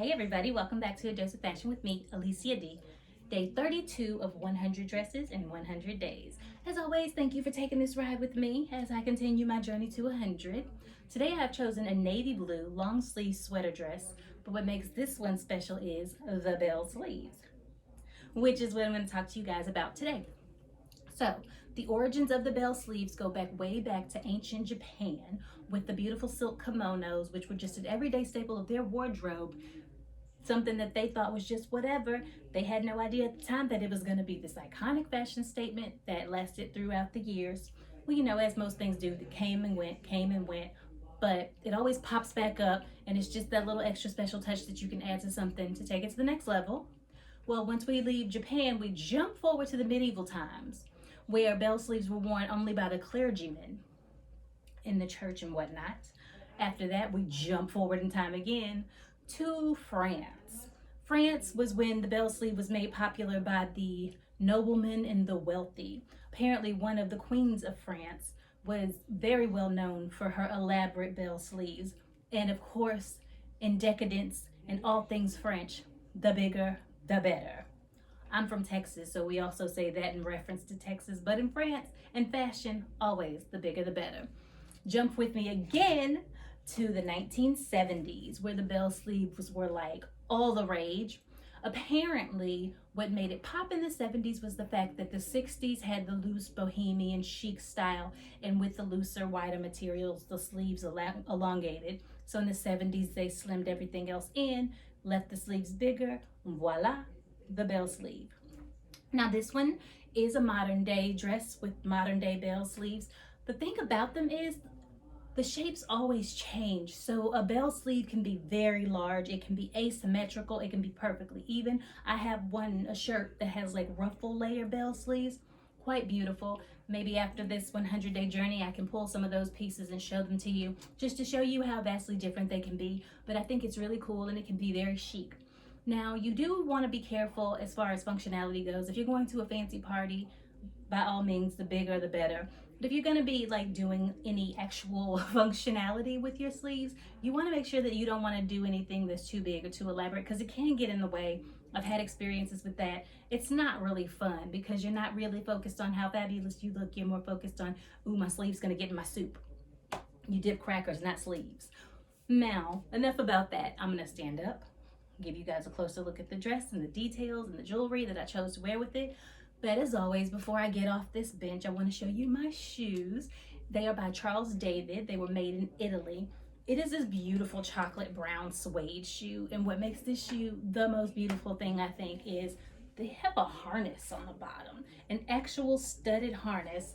Hey everybody, welcome back to A Dose of Fashion with me, Alicia D. Day 32 of 100 Dresses in 100 Days. As always, thank you for taking this ride with me as I continue my journey to 100. Today I've chosen a navy blue long sleeve sweater dress, but what makes this one special is the bell sleeves, which is what I'm going to talk to you guys about today. So, the origins of the bell sleeves go way back to ancient Japan with the beautiful silk kimonos, which were just an everyday staple of their wardrobe, something that they thought was just whatever. They had no idea at the time that it was going to be this iconic fashion statement that lasted throughout the years. Well, as most things do, that came and went, but it always pops back up, and it's just that little extra special touch that you can add to something to take it to the next level. Well, once we leave Japan, we jump forward to the medieval times, where bell sleeves were worn only by the clergymen in the church and whatnot. After that, we jump forward in time again to France. France was when the bell sleeve was made popular by the noblemen and the wealthy. Apparently, one of the queens of France was very well known for her elaborate bell sleeves. And of course, in decadence and all things French, the bigger, the better. I'm from Texas, so we also say that in reference to Texas. But in France, in fashion, always the bigger the better. Jump with me again to the 1970s, where the bell sleeves were like all the rage. Apparently, what made it pop in the 70s was the fact that the 60s had the loose bohemian chic style, and with the looser, wider materials, the sleeves elongated. So in the 70s, they slimmed everything else in, left the sleeves bigger, voila, the bell sleeve. Now, this one is a modern day dress with modern day bell sleeves. The thing about them is the shapes always change. So a bell sleeve can be very large, it can be asymmetrical, it can be perfectly even. I have a shirt that has like ruffle layer bell sleeves, quite beautiful. Maybe after this 100-day journey, I can pull some of those pieces and show them to you, just to show you how vastly different they can be. But I think it's really cool and it can be very chic. Now, you do want to be careful as far as functionality goes. If you're going to a fancy party, by all means, the bigger the better. But if you're going to be like doing any actual functionality with your sleeves, you want to make sure that you don't want to do anything that's too big or too elaborate, because it can get in the way. I've had experiences with that. It's not really fun because you're not really focused on how fabulous you look. You're more focused on, ooh, my sleeve's going to get in my soup. You dip crackers, not sleeves. Now, enough about that. I'm going to stand up, give you guys a closer look at the dress and the details and the jewelry that I chose to wear with it. But as always, before I get off this bench, I want to show you my shoes. They are by Charles David. They were made in Italy. It is this beautiful chocolate brown suede shoe. And what makes this shoe the most beautiful thing, I think, is they have a harness on the bottom, an actual studded harness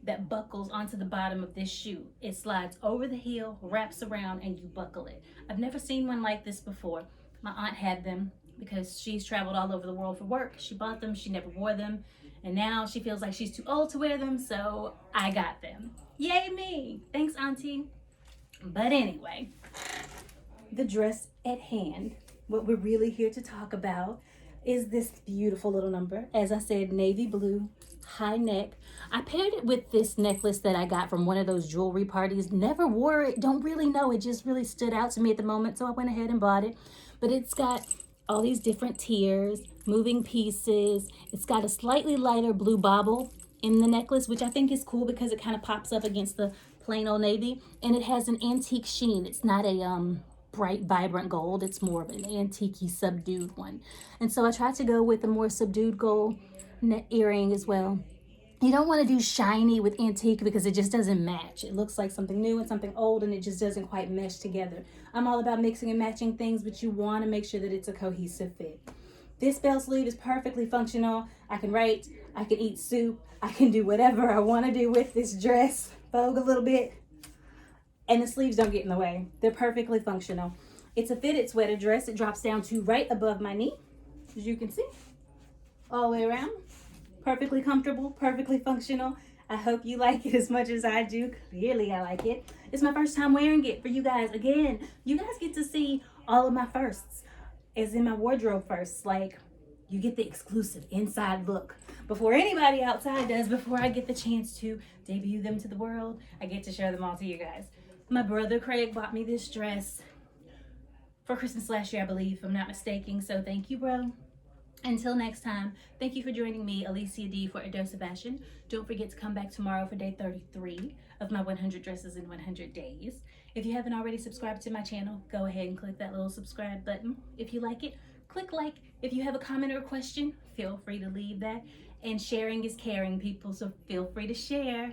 that buckles onto the bottom of this shoe. It slides over the heel, wraps around, and you buckle it. I've never seen one like this before. My aunt had them because she's traveled all over the world for work. She bought them, she never wore them, and now she feels like she's too old to wear them, so I got them. Yay me! Thanks, Auntie. But anyway, the dress at hand, what we're really here to talk about is this beautiful little number. As I said, navy blue, high neck. I paired it with this necklace that I got from one of those jewelry parties. Never wore it, don't really know. It just really stood out to me at the moment, so I went ahead and bought it. But it's got all these different tiers, moving pieces. It's got a slightly lighter blue bauble in the necklace, which I think is cool because it kind of pops up against the plain old navy. And it has an antique sheen. It's not a bright, vibrant gold. It's more of an antique-y, subdued one. And so I tried to go with a more subdued gold earring as well. You don't want to do shiny with antique because it just doesn't match. It looks like something new and something old, and it just doesn't quite mesh together. I'm all about mixing and matching things, but you want to make sure that it's a cohesive fit. This bell sleeve is perfectly functional. I can write, I can eat soup, I can do whatever I want to do with this dress. Vogue a little bit, and the sleeves don't get in the way. They're perfectly functional. It's a fitted sweater dress. It drops down to right above my knee, as you can see, all the way around. Perfectly comfortable, perfectly functional. I hope you like it as much as I do. Clearly I like it. It's my first time wearing it for you guys. Again, you guys get to see all of my firsts, as in my wardrobe firsts. Like, you get the exclusive inside look before anybody outside does. Before I get the chance to debut them to the world, I get to show them all to you guys. My brother Craig bought me this dress for Christmas last year, I believe, if I'm not mistaken. So thank you, bro. Until next time, thank you for joining me, Alicia D, for A Dose of Fashion. Don't forget to come back tomorrow for day 33 of my 100 Dresses in 100 Days. If you haven't already subscribed to my channel, go ahead and click that little subscribe button. If you like it, click like. If you have a comment or a question, feel free to leave that. And sharing is caring, people, so feel free to share.